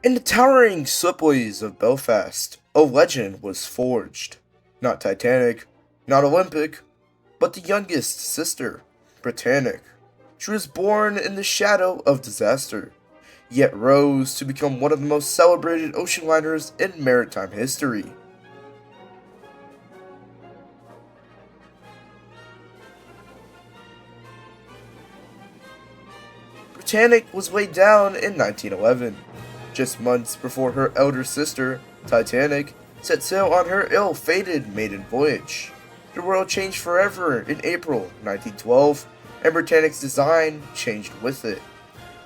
In the towering slipways of Belfast, a legend was forged. Not Titanic, not Olympic, but the youngest sister, Britannic. She was born in the shadow of disaster, yet rose to become one of the most celebrated ocean liners in maritime history. Britannic was laid down in 1911, just months before her elder sister, Titanic, set sail on her ill-fated maiden voyage. The world changed forever in April 1912, and Britannic's design changed with it.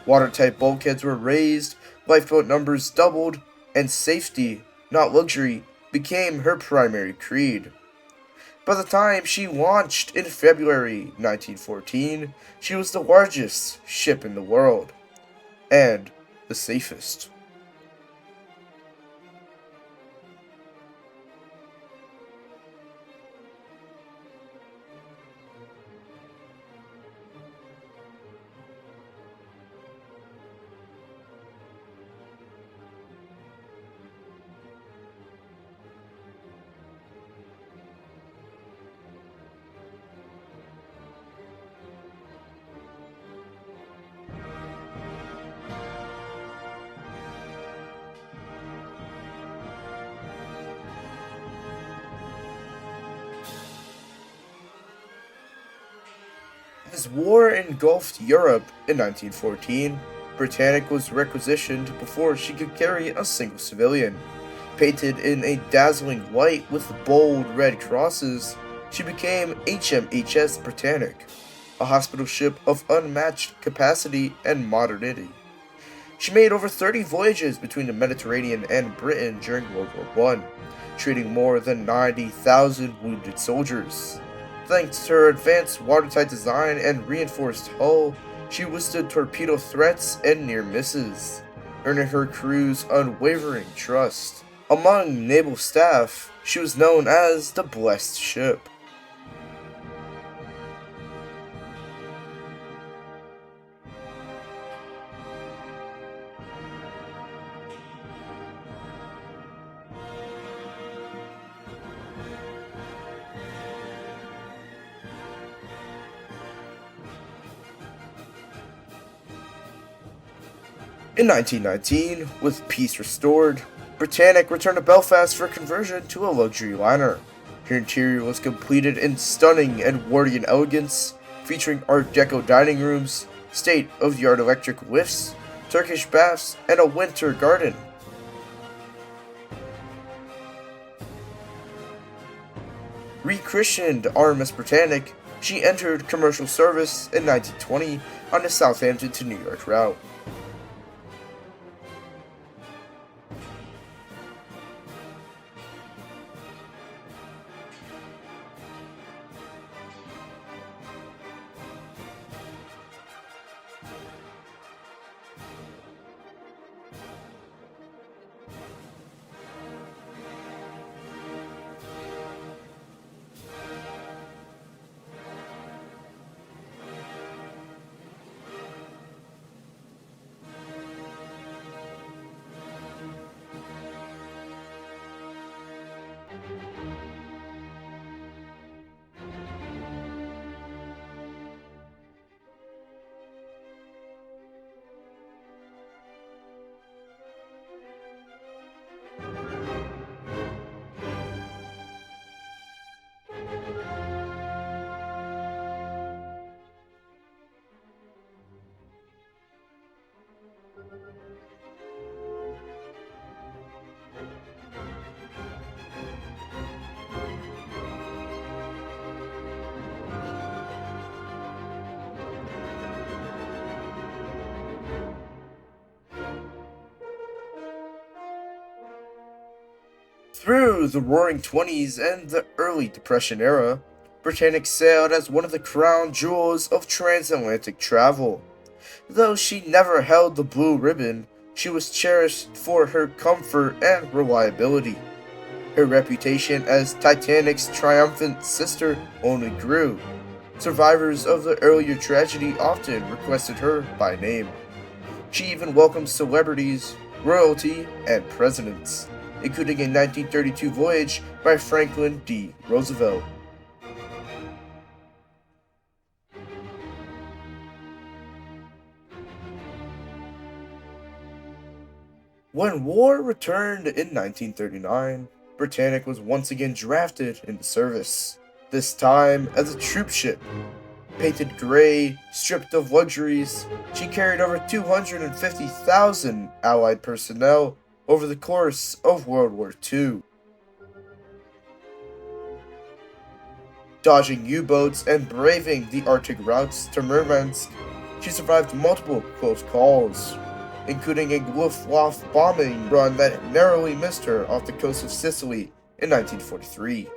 Watertight bulkheads were raised, lifeboat numbers doubled, and safety, not luxury, became her primary creed. By the time she launched in February 1914, she was the largest ship in the world, and the safest. As war engulfed Europe in 1914, Britannic was requisitioned before she could carry a single civilian. Painted in a dazzling white with bold red crosses, she became HMHS Britannic, a hospital ship of unmatched capacity and modernity. She made over 30 voyages between the Mediterranean and Britain during World War I, treating more than 90,000 wounded soldiers. Thanks to her advanced watertight design and reinforced hull, she withstood torpedo threats and near misses, earning her crew's unwavering trust. Among naval staff, she was known as the Blessed Ship. In 1919, with peace restored, Britannic returned to Belfast for conversion to a luxury liner. Her interior was completed in stunning Edwardian elegance, featuring Art Deco dining rooms, state-of-the-art electric lifts, Turkish baths, and a winter garden. Rechristened RMS Britannic, she entered commercial service in 1920 on the Southampton to New York route. Through the Roaring Twenties and the early Depression era, Britannic sailed as one of the crown jewels of transatlantic travel. Though she never held the blue ribbon, she was cherished for her comfort and reliability. Her reputation as Titanic's triumphant sister only grew. Survivors of the earlier tragedy often requested her by name. She even welcomed celebrities royalty, and presidents, including a 1932 voyage by Franklin D. Roosevelt. When war returned in 1939, Britannic was once again drafted into service, this time as a troop ship. Painted gray, stripped of luxuries, she carried over 250,000 Allied personnel over the course of World War II. Dodging U-boats and braving the Arctic routes to Murmansk, she survived multiple close calls, including a Luftwaffe bombing run that narrowly missed her off the coast of Sicily in 1943.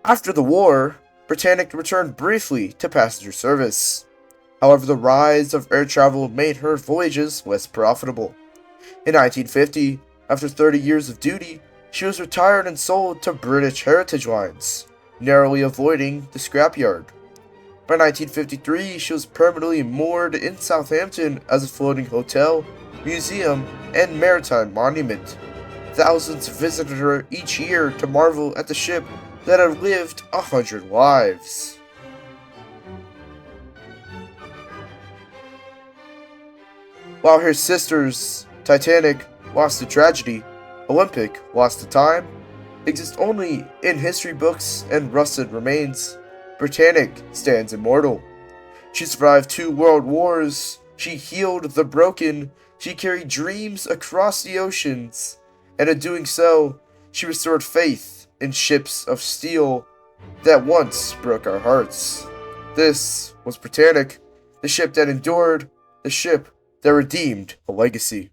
After the war, Britannic returned briefly to passenger service. However, the rise of air travel made her voyages less profitable. In 1950, after 30 years of duty, she was retired and sold to British Heritage Lines, narrowly avoiding the scrapyard. By 1953, she was permanently moored in Southampton as a floating hotel, museum, and maritime monument. Thousands visited her each year to marvel at the ship that had lived 100 lives. While her sisters, Titanic, lost to tragedy, Olympic lost to time, exist only in history books and rusted remains, Britannic stands immortal. She survived 2 world wars, she healed the broken, she carried dreams across the oceans, and in doing so, she restored faith in ships of steel that once broke our hearts. This was Britannic, the ship that endured, the ship that redeemed a legacy.